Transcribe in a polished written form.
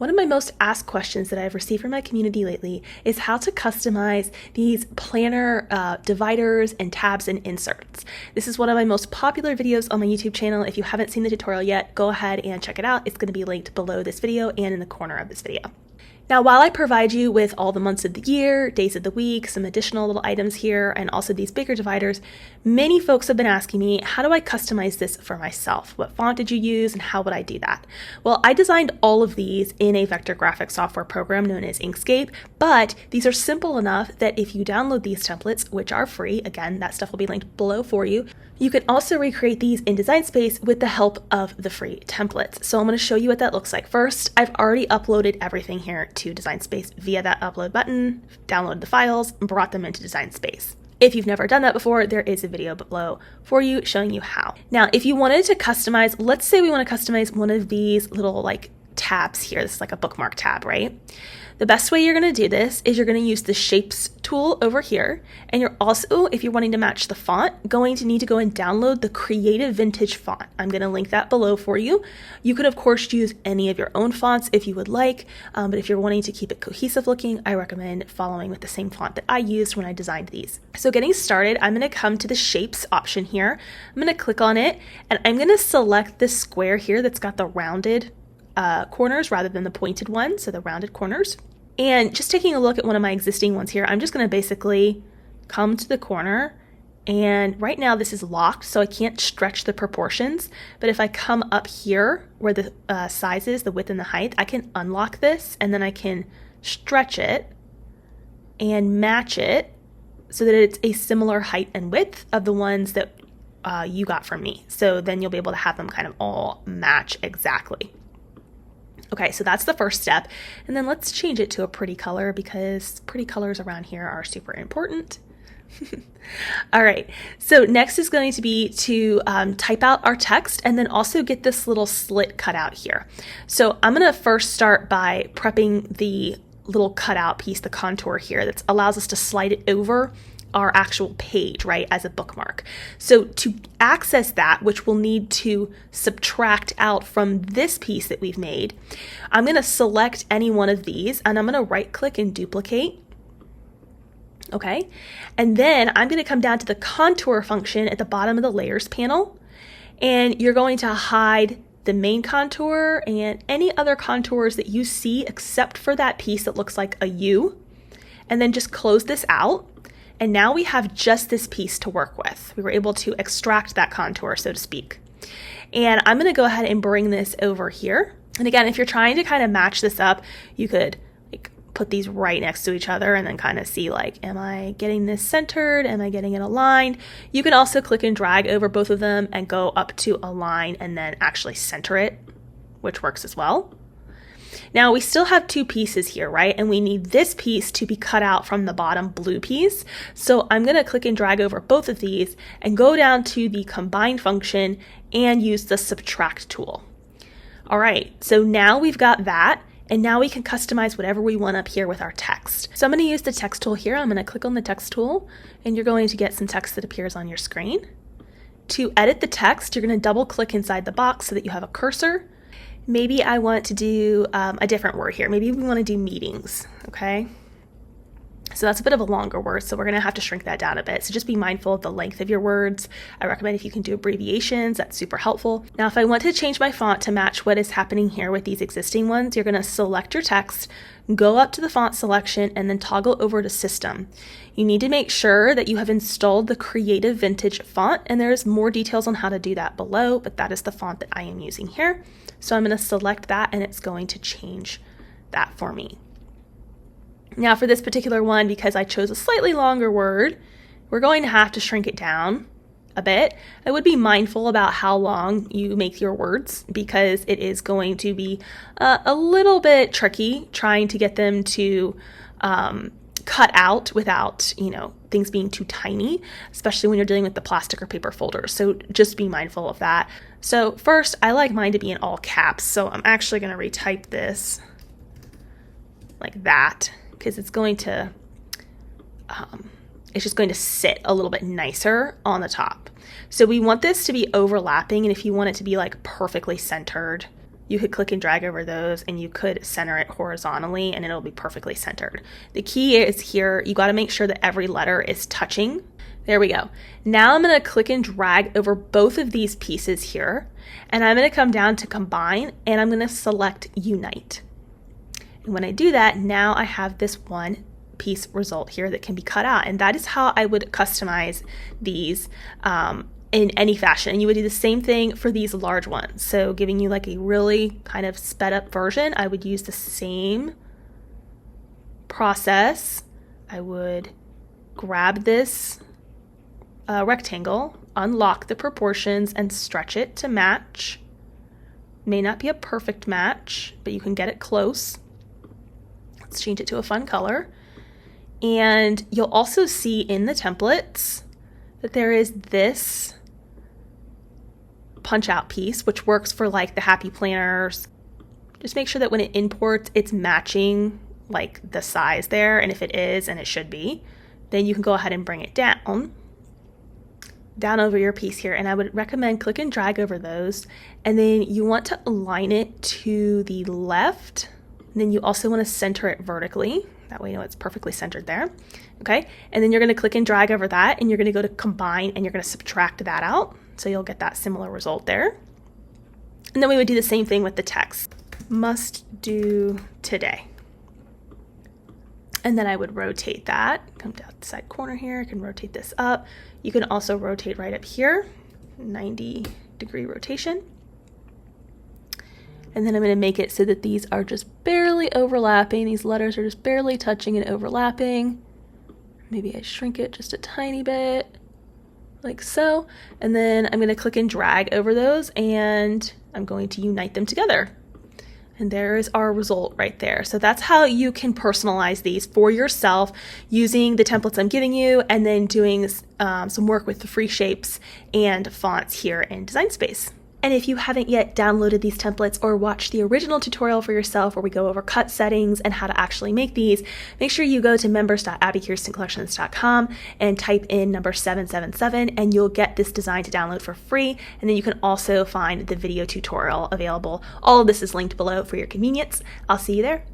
One of my most asked questions that I've received from my community lately is how to customize these planner dividers and tabs and inserts. This is one of my most popular videos on my YouTube channel. If you haven't seen the tutorial yet, go ahead and check it out. It's going to be linked below this video and in the corner of this video. Now, while I provide you with all the months of the year, days of the week, some additional little items here, and also these bigger dividers, many folks have been asking me, how do I customize this for myself? What font did you use and how would I do that? Well, I designed all of these in a vector graphic software program known as Inkscape, but these are simple enough that if you download these templates, which are free, again, that stuff will be linked below for you, you can also recreate these in Design Space with the help of the free templates. So I'm going to show you what that looks like. First, I've already uploaded everything here to Design Space via that upload button, downloaded the files, and brought them into Design Space. If you've never done that before, there is a video below for you showing you how. Now, if you wanted to customize, let's say we want to customize one of these little tabs here. This is like a bookmark tab, right? The best way you're going to do this is you're going to use the shapes tool over here. And you're also, if you're wanting to match the font, going to need to go and download the Creative Vintage font. I'm going to link that below for you. You could, of course, use any of your own fonts if you would like. But if you're wanting to keep it cohesive looking, I recommend following with the same font that I used when I designed these. So getting started, I'm going to come to the shapes option here. I'm going to click on it and I'm going to select this square here that's got the rounded corners rather than the pointed one, so the rounded corners. And just taking a look at one of my existing ones here, I'm just going to basically come to the corner, and right now this is locked, so I can't stretch the proportions. But if I come up here where the size is, the width and the height, I can unlock this and then I can stretch it and match it so that it's a similar height and width of the ones that you got from me. So then you'll be able to have them kind of all match exactly. Okay, so that's the first step. And then let's change it to a pretty color because pretty colors around here are super important. All right, so next is going to be to type out our text and then also get this little slit cut out here. So I'm gonna first start by prepping the little cutout piece, the contour here that allows us to slide it over our actual page, right, as a bookmark. So to access that, which we'll need to subtract out from this piece that we've made, I'm going to select any one of these and I'm going to right click and duplicate. Okay, and then I'm going to come down to the contour function at the bottom of the layers panel, and you're going to hide the main contour and any other contours that you see except for that piece that looks like a U, and then just close this out. And now we have just this piece to work with. We were able to extract that contour, so to speak. And I'm gonna go ahead and bring this over here. And again, if you're trying to kind of match this up, you could put these right next to each other and then kind of see am I getting this centered? Am I getting it aligned? You can also click and drag over both of them and go up to align and then actually center it, which works as well. Now we still have two pieces here, right? And we need this piece to be cut out from the bottom blue piece. So I'm going to click and drag over both of these and go down to the combine function and use the subtract tool. All right, so now we've got that. And now we can customize whatever we want up here with our text. So I'm going to use the text tool here. I'm going to click on the text tool and you're going to get some text that appears on your screen. To edit the text, you're going to double click inside the box so that you have a cursor. Maybe I want to do a different word here. Maybe we want to do meetings, okay? So that's a bit of a longer word, so we're going to have to shrink that down a bit. So just be mindful of the length of your words. I recommend if you can do abbreviations, that's super helpful. Now, if I want to change my font to match what is happening here with these existing ones, you're going to select your text, go up to the font selection, and then toggle over to System. You need to make sure that you have installed the Creative Vintage font, and there's more details on how to do that below, but that is the font that I am using here. So I'm going to select that, and it's going to change that for me. Now for this particular one, because I chose a slightly longer word, we're going to have to shrink it down a bit. I would be mindful about how long you make your words because it is going to be a little bit tricky trying to get them to cut out without, things being too tiny, especially when you're dealing with the plastic or paper folders. So just be mindful of that. So first, I like mine to be in all caps. So I'm actually going to retype this like that, because it's going to, it's just going to sit a little bit nicer on the top. So we want this to be overlapping, and if you want it to be perfectly centered, you could click and drag over those and you could center it horizontally and it'll be perfectly centered. The key is here, you got to make sure that every letter is touching. There we go. Now I'm going to click and drag over both of these pieces here, and I'm going to come down to combine, and I'm going to select unite. And when I do that, now I have this one piece result here that can be cut out, and that is how I would customize these in any fashion. And you would do the same thing for these large ones. So giving you like a really kind of sped up version, I would use the same process. I would grab this rectangle, unlock the proportions, and stretch it to match. May not be a perfect match, but you can get it close. Let's change it to a fun color. And you'll also see in the templates that there is this punch out piece, which works for like the happy planners. Just make sure that when it imports, it's matching like the size there. And if it is, and it should be, then you can go ahead and bring it down over your piece here. And I would recommend click and drag over those. And then you want to align it to the left. And then you also want to center it vertically. That way you know it's perfectly centered there. Okay. And then you're going to click and drag over that, and you're going to go to combine, and you're going to subtract that out. So you'll get that similar result there. And then we would do the same thing with the text. Must do today. And then I would rotate that, come down the side corner here, I can rotate this up. You can also rotate right up here, 90-degree rotation. And then I'm going to make it so that these are just barely overlapping. These letters are just barely touching and overlapping. Maybe I shrink it just a tiny bit, like so. And then I'm going to click and drag over those, and I'm going to unite them together. And there is our result right there. So that's how you can personalize these for yourself using the templates I'm giving you, and then doing some work with the free shapes and fonts here in Design Space. And if you haven't yet downloaded these templates or watched the original tutorial for yourself where we go over cut settings and how to actually make these, make sure you go to members.abbykirstencollections.com and type in number 777, and you'll get this design to download for free. And then you can also find the video tutorial available. All of this is linked below for your convenience. I'll see you there.